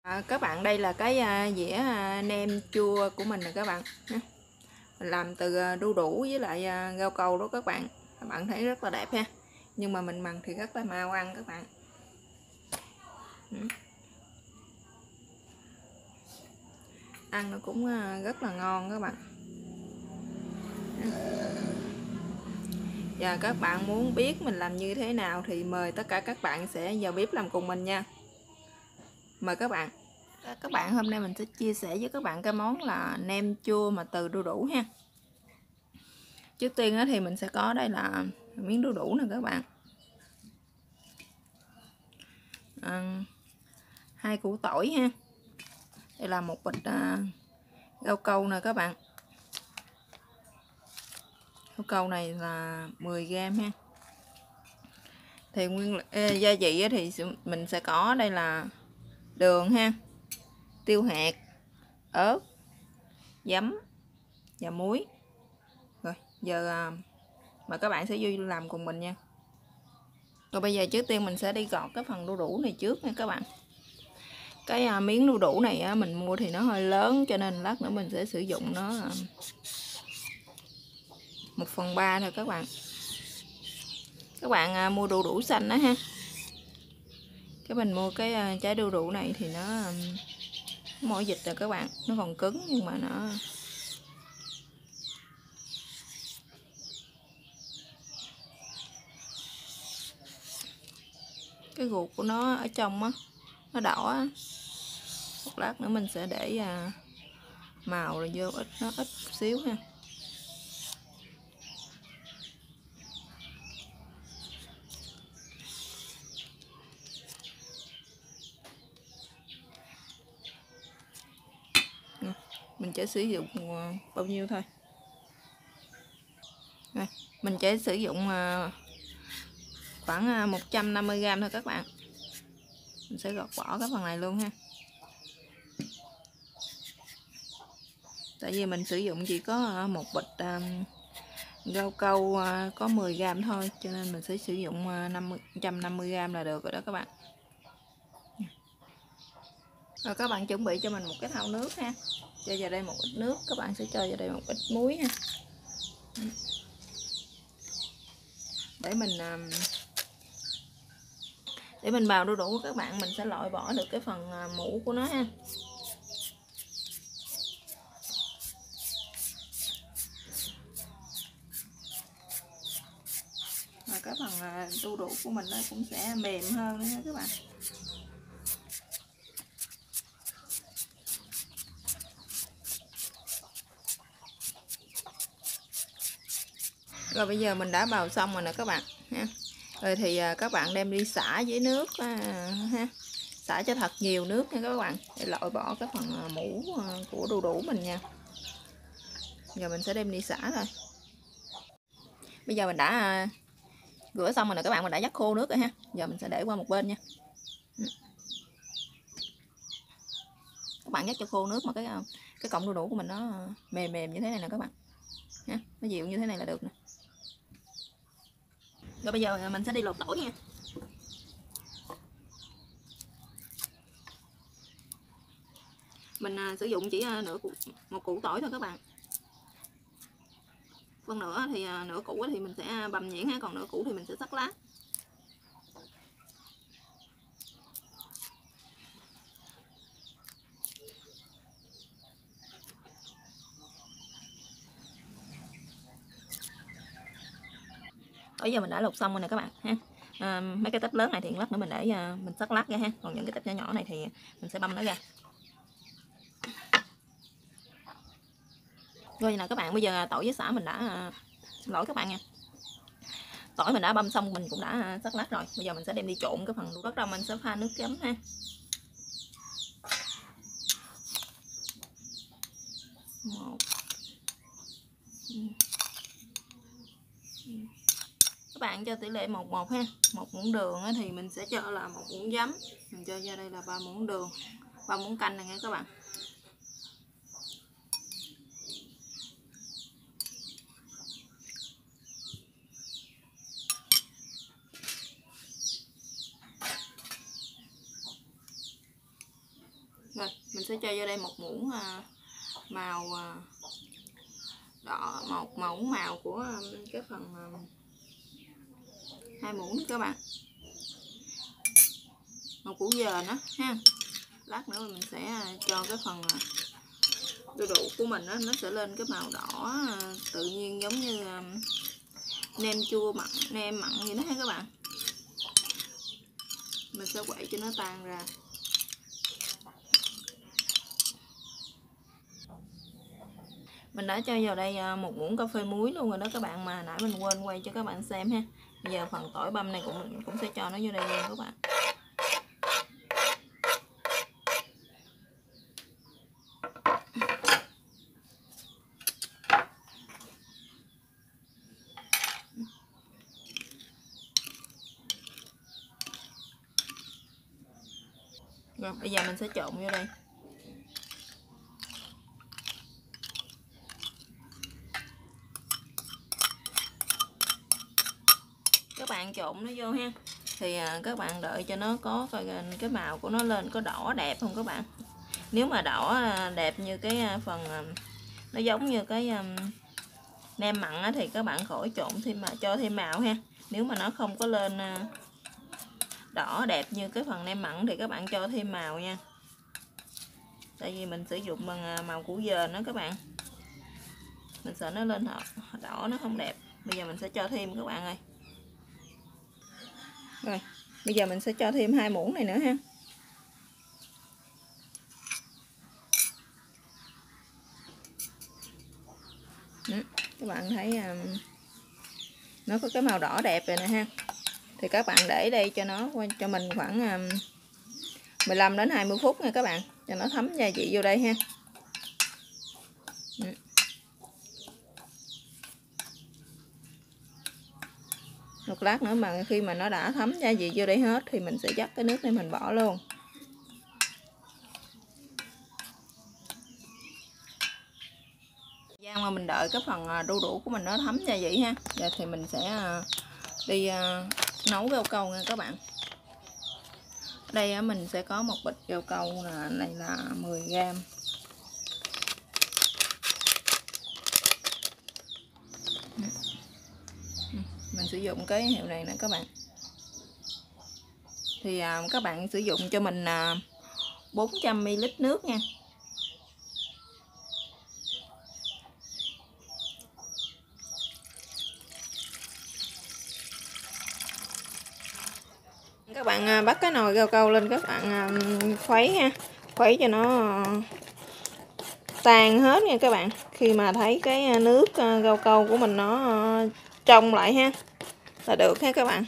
Các bạn, đây là cái dĩa nem chua của mình nè các bạn. Mình làm từ đu đủ với lại rau câu đó các bạn. Các bạn thấy rất là đẹp ha. Nhưng mà mình mần thì rất là mau ăn các bạn. Ăn nó cũng rất là ngon các bạn. Và các bạn muốn biết mình làm như thế nào thì mời tất cả các bạn sẽ vào bếp làm cùng mình nha. Mời các bạn. Các bạn, hôm nay mình sẽ chia sẻ với các bạn cái món là nem chua mà từ đu đủ ha. Trước tiên thì mình sẽ có đây là miếng đu đủ nè các bạn, 2 củ tỏi ha, đây là một bịch rau câu nè các bạn, rau câu này là 10g ha. Thì gia vị thì mình sẽ có đây là đường ha, tiêu hạt, ớt, giấm và muối. Rồi giờ mời các bạn sẽ vô làm cùng mình nha. Rồi bây giờ trước tiên mình sẽ đi gọt cái phần đu đủ này trước nha các bạn. Cái miếng đu đủ này mình mua thì nó hơi lớn, cho nên lát nữa mình sẽ sử dụng nó 1/3 thôi các bạn. Các bạn mua đu đủ xanh đó ha. Cái mình mua cái trái đu đủ này thì nó mỏi dịch rồi các bạn, nó còn cứng nhưng mà nó cái ruột của nó ở trong á, nó đỏ á. Một lát nữa mình sẽ để màu rồi vô nó ít xíu ha. Mình sẽ sử dụng bao nhiêu thôi. Rồi, mình sẽ sử dụng khoảng 150g thôi các bạn. Mình sẽ gọt bỏ cái phần này luôn ha. Tại vì mình sử dụng chỉ có một bịch rau câu có 10g thôi, cho nên mình sẽ sử dụng 150g là được rồi đó các bạn. Rồi các bạn chuẩn bị cho mình một cái thau nước ha. Cho vào đây một ít nước, các bạn sẽ cho vào đây một ít muối ha. Để mình bào đu đủ của các bạn, mình sẽ loại bỏ được cái phần mũ của nó ha. Và cái phần đu đủ của mình nó cũng sẽ mềm hơn nữa nha các bạn. Rồi bây giờ mình đã bào xong rồi nè các bạn ha. Rồi thì các bạn đem đi xả với nước ha. Xả cho thật nhiều nước nha các bạn, để loại bỏ cái phần mũ của đu đủ mình nha. Giờ mình sẽ đem đi xả thôi. Bây giờ mình đã rửa xong rồi nè các bạn, mình đã vắt khô nước rồi ha. Giờ mình sẽ để qua một bên nha. Các bạn vắt cho khô nước mà cái cọng đu đủ của mình nó mềm mềm như thế này nè các bạn ha, nó dịu như thế này là được nè. Rồi bây giờ mình sẽ đi lột tỏi nha. Mình sử dụng chỉ một củ tỏi thôi các bạn. Phần nữa thì nửa củ thì mình sẽ bằm nhuyễn ha, còn nửa củ thì mình sẽ sắc lá. Bây giờ mình đã lột xong rồi nè các bạn ha. Mấy cái tép lớn này thì lát nữa mình để mình sắc lát ra ha, còn những cái tép nhỏ nhỏ này thì mình sẽ băm nó ra. Rồi nè các bạn, bây giờ tỏi với sả mình đã xin lỗi các bạn nha, tỏi mình đã băm xong, mình cũng đã sắc lát rồi. Bây giờ mình sẽ đem đi trộn cái phần bắt đầu mình sẽ pha nước chấm ha. Các bạn cho tỷ lệ 1:1 ha. 1 muỗng đường thì mình sẽ cho là 1 muỗng giấm, mình cho ra đây là 3 muỗng đường, 3 muỗng canh này nha các bạn. Rồi mình sẽ cho vô đây một muỗng màu đỏ, một muỗng màu của cái phần 2 muỗng các bạn, một củ dền đó ha. Lát nữa mình sẽ cho cái phần đu đủ của mình đó, nó sẽ lên cái màu đỏ tự nhiên giống như nem chua mặn, nem mặn gì đó ha các bạn. Mình sẽ quậy cho nó tan ra. Mình đã cho vào đây một muỗng cà phê muối luôn rồi đó các bạn, mà nãy mình quên quay cho các bạn xem ha. Bây giờ phần tỏi băm này mình cũng sẽ cho nó vô đây luôn các bạn. Rồi bây giờ mình sẽ trộn vô đây. Các bạn trộn nó vô ha. Thì các bạn đợi cho nó có cái màu của nó lên có đỏ đẹp không các bạn. Nếu mà đỏ đẹp như cái phần nó giống như cái nem mặn thì các bạn khỏi trộn thêm mà cho thêm màu ha. Nếu mà nó không có lên đỏ đẹp như cái phần nem mặn thì các bạn cho thêm màu nha. Tại vì mình sử dụng bằng màu củ dền đó các bạn. Mình sợ nó lên đỏ nó không đẹp. Bây giờ mình sẽ cho thêm các bạn ơi. Rồi, bây giờ mình sẽ cho thêm 2 muỗng này nữa ha. Các bạn thấy nó có cái màu đỏ đẹp rồi nè ha. Thì các bạn để đây cho mình khoảng 15 đến 20 phút nha các bạn, cho nó thấm gia vị vô đây ha. Một lát nữa mà khi mà nó đã thấm gia vị vô đây hết thì mình sẽ dắt cái nước này mình bỏ luôn. Gian mà mình đợi cái phần đu đủ của mình nó thấm gia vị ha. Giờ thì mình sẽ đi nấu rau câu nha các bạn. Đây mình sẽ có một bịch rau câu này là 10g. Mình sử dụng cái hiệu này nè các bạn. Thì các bạn sử dụng cho mình 400ml nước nha. Các bạn bắt cái nồi rau câu lên, các bạn khuấy ha, khuấy cho nó tan hết nha các bạn. Khi mà thấy cái nước rau câu của mình nó trong lại ha là được ha các bạn.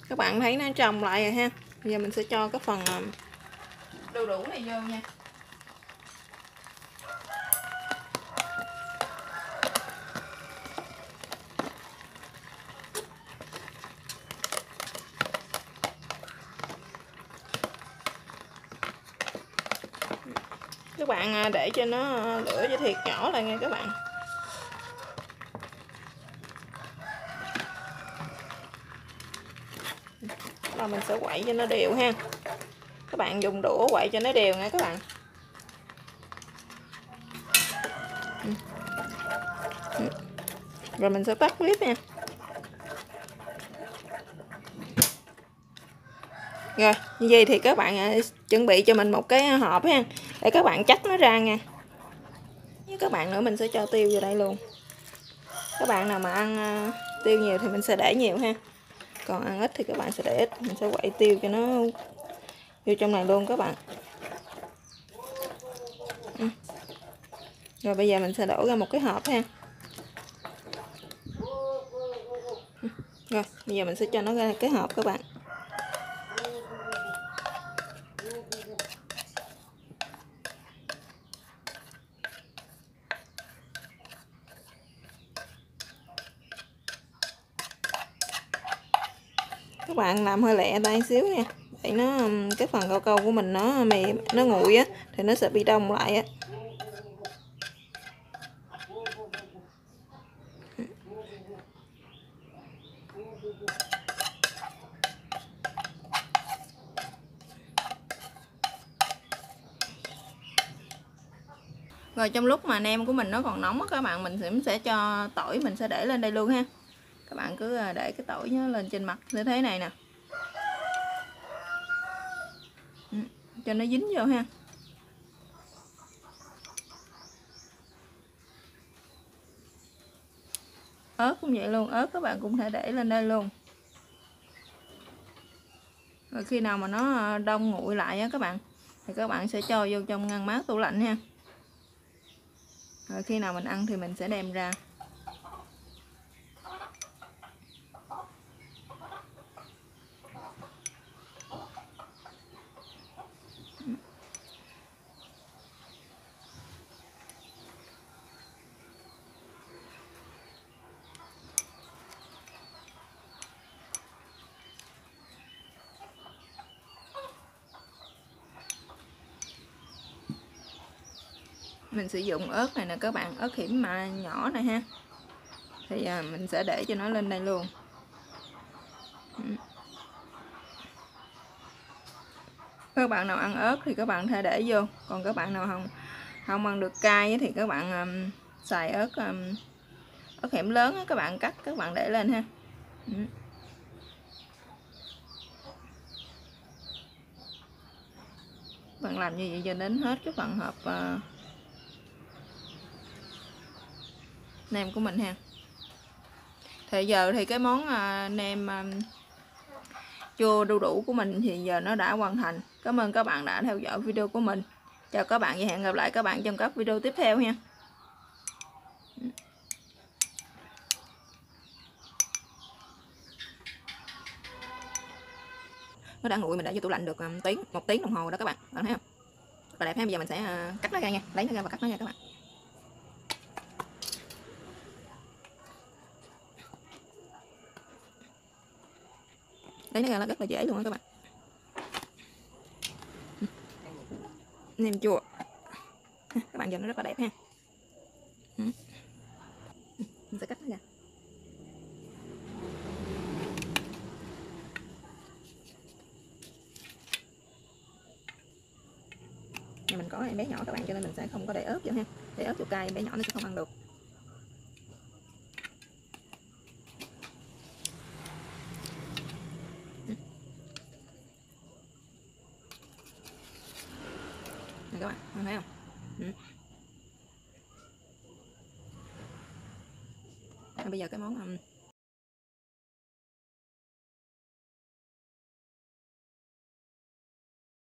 Các bạn thấy nó trong lại rồi ha. Bây giờ mình sẽ cho cái phần đu đủ này vô nha. Các bạn để cho nó lửa cho thiệt nhỏ lại nha các bạn. Là mình sẽ quậy cho nó đều ha. Các bạn dùng đũa quậy cho nó đều nha các bạn. Rồi mình sẽ tắt clip nha. Rồi, như vậy thì các bạn chuẩn bị cho mình một cái hộp ha, để các bạn chắc nó ra nha. Với các bạn nữa mình sẽ cho tiêu vô đây luôn. Các bạn nào mà ăn tiêu nhiều thì mình sẽ để nhiều ha. Còn ăn ít thì các bạn sẽ để ít. Mình sẽ quậy tiêu cho nó vô trong này luôn các bạn. Rồi bây giờ mình sẽ đổ ra một cái hộp ha. Rồi, bây giờ mình sẽ cho nó ra cái hộp các bạn. Các bạn làm hơi lẹ tay xíu nha, để nó cái phần câu câu của mình nó mềm, nó nguội á thì nó sẽ bị đông lại á. Rồi trong lúc mà nem của mình nó còn nóng á các bạn, mình sẽ cho tỏi, mình sẽ để lên đây luôn ha. Các bạn cứ để cái tỏi nó lên trên mặt như thế này nè, cho nó dính vô ha. Ớt cũng vậy luôn, ớt các bạn cũng thể để lên đây luôn. Rồi khi nào mà nó đông nguội lại á các bạn, thì các bạn sẽ cho vô trong ngăn mát tủ lạnh ha. Rồi khi nào mình ăn thì mình sẽ đem ra. Mình sử dụng ớt này nè các bạn, ớt hiểm mà nhỏ này ha. Thì mình sẽ để cho nó lên đây luôn. Các bạn nào ăn ớt thì các bạn thể để vô, còn các bạn nào không ăn được cay thì các bạn xài ớt hẻm lớn á, các bạn cắt các bạn để lên ha. Bạn làm như vậy cho đến hết cái phần hộp nem của mình ha. Thì giờ thì cái món nem chua đu đủ của mình thì giờ nó đã hoàn thành. Cảm ơn các bạn đã theo dõi video của mình. Chào các bạn và hẹn gặp lại các bạn trong các video tiếp theo nha. Nó đã nguội, mình đã vô tủ lạnh được một tiếng đồng hồ đó các bạn. Bạn thấy không? Rất là đẹp ha. Bây giờ mình sẽ cắt nó ra nha, lấy nó ra và cắt nó ra các bạn. Lấy nó ra nó rất là dễ luôn đó các bạn. Nem chua. Các bạn nhìn nó rất là đẹp ha. Mình sẽ cắt nó ra. Nhà mình có em bé nhỏ các bạn, cho nên mình sẽ không có để ớt vô ha. Để ớt vô cay em bé nhỏ nó sẽ không ăn được. Này các bạn thấy không? Bây giờ cái món